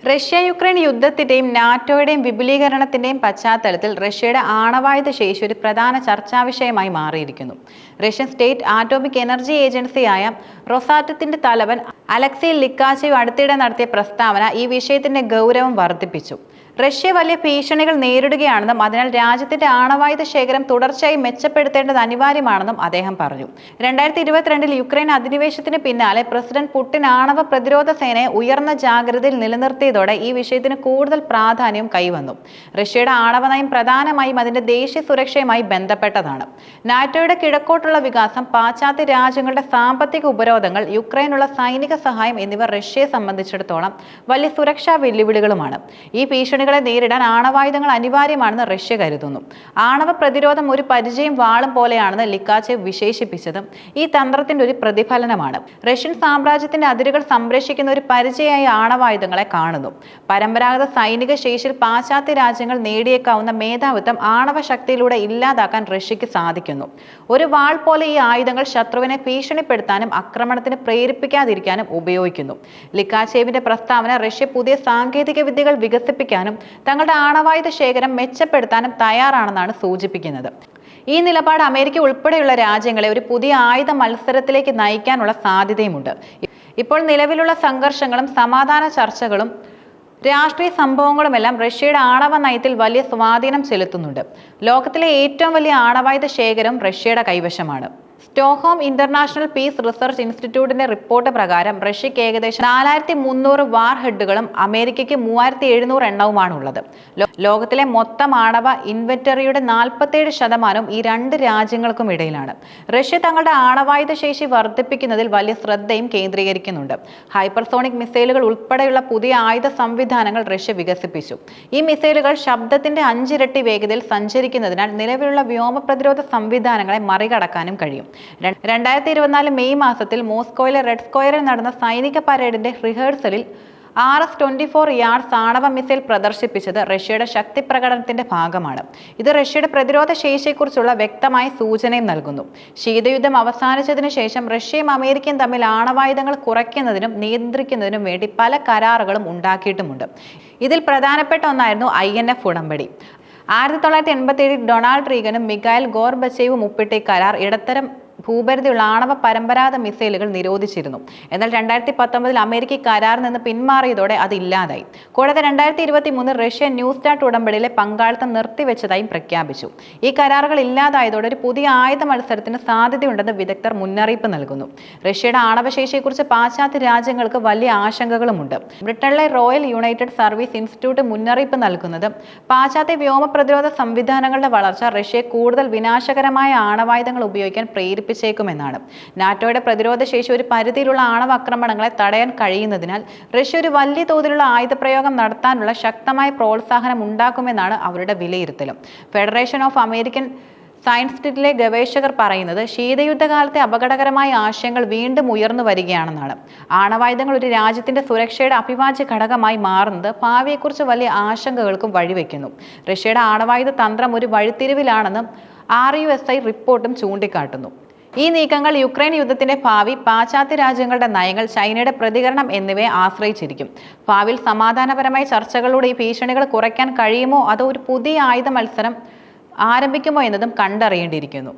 Russia Ukraine യുദ്ധത്തിന്റെയും നാറ്റോയുടെയും വിപുലീകരണത്തിന്റെയും പശ്ചാത്തലത്തിൽ റഷ്യയുടെ ആണവായുധ ശേഷി ഒരു പ്രധാന ചർച്ചാവിഷയമായി മാറിയിരിക്കുന്നു. റഷ്യൻ സ്റ്റേറ്റ് ആറ്റോമിക് എനർജി ഏജൻസിയായ റൊസാറ്റത്തിന്റെ തലവൻ അലക്സി ലിക്കാച്ചേവ് അടുത്തിടെ നടത്തിയ പ്രസ്താവന ഈ വിഷയത്തിന്റെ ഗൗരവം വർദ്ധിപ്പിച്ചു. റഷ്യ വലിയ ഭീഷണികൾ നേരിടുകയാണെന്നും അതിനാൽ രാജ്യത്തിന്റെ ആണവായുധ ശേഖരം തുടർച്ചയായി മെച്ചപ്പെടുത്തേണ്ടത് അനിവാര്യമാണെന്നും അദ്ദേഹം പറഞ്ഞു. 2022 യുക്രൈൻ അധിനിവേശത്തിന് പിന്നാലെ പ്രസിഡന്റ് പുടിൻ ആണവ പ്രതിരോധ സേനയെ ഉയർന്ന ജാഗ്രതയിൽ നിലനിർത്തിയതോടെ ഈ വിഷയത്തിന് കൂടുതൽ പ്രാധാന്യം കൈവന്നു. റഷ്യയുടെ ആണവ നയം പ്രധാനമായും അതിന്റെ ദേശീയ സുരക്ഷയുമായി ബന്ധപ്പെട്ടതാണ്. നാറ്റോയുടെ കിഴക്കോട്ടുള്ള വികാസം, പാശ്ചാത്യ രാജ്യങ്ങളുടെ സാമ്പത്തിക ഉപരോധങ്ങൾ, യുക്രൈനുള്ള സൈനിക സഹായം എന്നിവ റഷ്യയെ സംബന്ധിച്ചിടത്തോളം വലിയ സുരക്ഷാ വെല്ലുവിളികളുമാണ്. ഈ ഭീഷണികളെ നേരിടാൻ ആണവായുധങ്ങൾ അനിവാര്യമാണെന്ന് റഷ്യ കരുതുന്നു. ആണവ പ്രതിരോധം ഒരു പരിചയം വാളും പോലെയാണെന്ന് ലിക്കാച്ചേവ് വിശേഷിപ്പിച്ചതും ഈ തന്ത്രത്തിന്റെ ഒരു പ്രതിഫലനമാണ്. റഷ്യൻ സാമ്രാജ്യത്തിന്റെ അതിരുകൾ സംരക്ഷിക്കുന്ന ഒരു പരിചയമായി ആണവായുധങ്ങളെ കാണുന്നു. പരമ്പരാഗത സൈനിക ശേഷിയിൽ പാശ്ചാത്യ രാജ്യങ്ങൾ നേടിയേക്കാവുന്ന മേധാവിത്വം ആണവ ശക്തിയിലൂടെ ഇല്ലാതാക്കാൻ റഷ്യക്ക് സാധിക്കുന്നു. ഒരു വാൾ പോലെ ഈ ആയുധങ്ങൾ ശത്രുവിനെ ഭീഷണിപ്പെടുത്താനും ആക്രമണത്തിന് പ്രേരിപ്പിക്കാതിരിക്കാനും ഉപയോഗിക്കുന്നു. ലിക്കാച്ചേവിന്റെ പ്രസ്താവന റഷ്യ പുതിയ സാങ്കേതിക വിദ്യകൾ വികസിപ്പിക്കാനും തങ്ങളുടെ ആണവായുധ ശേഖരം മെച്ചപ്പെടുത്താനും തയ്യാറാണെന്നാണ് സൂചിപ്പിക്കുന്നത്. ഈ നിലപാട് അമേരിക്ക ഉൾപ്പെടെയുള്ള രാജ്യങ്ങളെ ഒരു പുതിയ ആയുധ മത്സരത്തിലേക്ക് നയിക്കാനുള്ള സാധ്യതയുമുണ്ട്. ഇപ്പോൾ നിലവിലുള്ള സംഘർഷങ്ങളും സമാധാന ചർച്ചകളും രാഷ്ട്രീയ സംഭവങ്ങളുമെല്ലാം റഷ്യയുടെ ആണവ നയത്തിൽ വലിയ സ്വാധീനം ചെലുത്തുന്നുണ്ട്. ലോകത്തിലെ ഏറ്റവും വലിയ ആണവായുധ ശേഖരം റഷ്യയുടെ കൈവശമാണ്. സ്റ്റോക്ക്ഹോം ഇന്റർനാഷണൽ പീസ് റിസർച്ച് ഇൻസ്റ്റിറ്റ്യൂട്ടിന്റെ റിപ്പോർട്ട് പ്രകാരം റഷ്യക്ക് ഏകദേശം 4300 വാർ ഹെഡുകളും അമേരിക്കയ്ക്ക് 3700 എണ്ണവുമാണുള്ളത്. ലോകത്തിലെ മൊത്തം ആണവ ഇൻവെന്ററിയുടെ 47% ഈ രണ്ട് രാജ്യങ്ങൾക്കും ഇടയിലാണ്. റഷ്യ തങ്ങളുടെ ആണവായുധ ശേഷി വർദ്ധിപ്പിക്കുന്നതിൽ വലിയ ശ്രദ്ധയും കേന്ദ്രീകരിക്കുന്നുണ്ട്. ഹൈപ്പർസോണിക് മിസൈലുകൾ ഉൾപ്പെടെയുള്ള പുതിയ ആയുധ സംവിധാനങ്ങൾ റഷ്യ വികസിപ്പിച്ചു. ഈ മിസൈലുകൾ ശബ്ദത്തിന്റെ 5 ഇരട്ടി വേഗതയിൽ സഞ്ചരിക്കുന്നതിനാൽ നിലവിലുള്ള വ്യോമ പ്രതിരോധ സംവിധാനങ്ങളെ മറികടക്കാനും കഴിയും. 2024 മെയ് മാസത്തിൽ മോസ്കോയിലെ റെഡ് സ്ക്വയറിൽ നടന്ന സൈനിക പരേഡിന്റെ റിഹേഴ്സലിൽ RS-24 യാർഡ്സ് ആണവ മിസൈൽ പ്രദർശിപ്പിച്ചത് റഷ്യയുടെ ശക്തി പ്രകടനത്തിന്റെ ഭാഗമാണ്. ഇത് റഷ്യയുടെ പ്രതിരോധ ശേഷിയെക്കുറിച്ചുള്ള വ്യക്തമായ സൂചനയും നൽകുന്നു. ശീതയുദ്ധം അവസാനിച്ചതിനു ശേഷം റഷ്യയും അമേരിക്കയും തമ്മിൽ ആണവായുധങ്ങൾ കുറയ്ക്കുന്നതിനും നിയന്ത്രിക്കുന്നതിനും വേണ്ടി പല കരാറുകളും ഉണ്ടാക്കിയിട്ടുമുണ്ട്. ഇതിൽ പ്രധാനപ്പെട്ട ഒന്നായിരുന്നു INF ഉടമ്പടി. 1987 ഡൊണാൾഡ് റീഗനും മിഖായിൽ ഗോർബച്ചേവും ഒപ്പിട്ട കരാർ ഇടത്തരം ഭൂപരിധിയുള്ള ആണവ പരമ്പരാഗത മിസൈലുകൾ നിരോധിച്ചിരുന്നു. എന്നാൽ 2019 അമേരിക്ക കരാറിൽ നിന്ന് പിന്മാറിയതോടെ അത് ഇല്ലാതായി. കൂടാതെ 2023 റഷ്യ ന്യൂ സ്റ്റാർട്ട് ഉടമ്പടിയിലെ പങ്കാളിത്തം നിർത്തിവെച്ചതായും പ്രഖ്യാപിച്ചു. ഈ കരാറുകൾ ഇല്ലാതായതോടെ ഒരു പുതിയ ആയുധ മത്സരത്തിന് സാധ്യതയുണ്ടെന്ന് വിദഗ്ധർ മുന്നറിയിപ്പ് നൽകുന്നു. റഷ്യയുടെ ആണവശേഷിയെക്കുറിച്ച് പാശ്ചാത്യ രാജ്യങ്ങൾക്ക് വലിയ ആശങ്കകളുമുണ്ട്. ബ്രിട്ടനിലെ റോയൽ യുണൈറ്റഡ് സർവീസ് ഇൻസ്റ്റിറ്റ്യൂട്ട് മുന്നറിയിപ്പ് നൽകുന്നത് പാശ്ചാത്യ വ്യോമ പ്രതിരോധ സംവിധാനങ്ങളുടെ വളർച്ച റഷ്യയെ കൂടുതൽ വിനാശകരമായ ആണവായുധങ്ങൾ ഉപയോഗിക്കാൻ പ്രേരിപ്പിച്ചേക്കുമെന്നാണ്. നാറ്റോയുടെ പ്രതിരോധ ശേഷി ഒരു പരിധിയിലുള്ള ആണവ ആക്രമണങ്ങളെ തടയാൻ കഴിയുന്നതിനാൽ റഷ്യ ഒരു വലിയ തോതിലുള്ള ആയുധപ്രയോഗം നടത്താനുള്ള ശക്തമായ പ്രോത്സാഹനം ഉണ്ടാക്കുമെന്നാണ് അവരുടെ വിലയിരുത്തലും. ഫെഡറേഷൻ ഓഫ് അമേരിക്കൻ സയൻസിലെ ഗവേഷകർ പറയുന്നത് ശീതയുദ്ധകാലത്തെ അപകടകരമായ ആശയങ്ങൾ വീണ്ടും ഉയർന്നു വരികയാണെന്നാണ്. ആണവായുധങ്ങൾ ഒരു രാജ്യത്തിന്റെ സുരക്ഷയുടെ അവിഭാജ്യ ഘടകമായി മാറുന്നത് ഭാവിയെക്കുറിച്ച് വലിയ ആശങ്കകൾക്കും വഴിവെക്കുന്നു. റഷ്യയുടെ ആണവായുധ തന്ത്രം ഒരു വഴിത്തിരിവിലാണെന്നും RUSI റിപ്പോർട്ടും ചൂണ്ടിക്കാട്ടുന്നു. ഈ നീക്കങ്ങൾ യുക്രൈൻ യുദ്ധത്തിന്റെ ഭാവി, പാശ്ചാത്യ രാജ്യങ്ങളുടെ നയങ്ങൾ, ചൈനയുടെ പ്രതികരണം എന്നിവയെ ആശ്രയിച്ചിരിക്കും. ഭാവിയിൽ സമാധാനപരമായ ചർച്ചകളിലൂടെ ഈ ഭീഷണികൾ കുറയ്ക്കാൻ കഴിയുമോ അതോ ഒരു പുതിയ ആയുധ മത്സരം ആരംഭിക്കുമോ എന്നതും കണ്ടറിയേണ്ടിയിരിക്കുന്നു.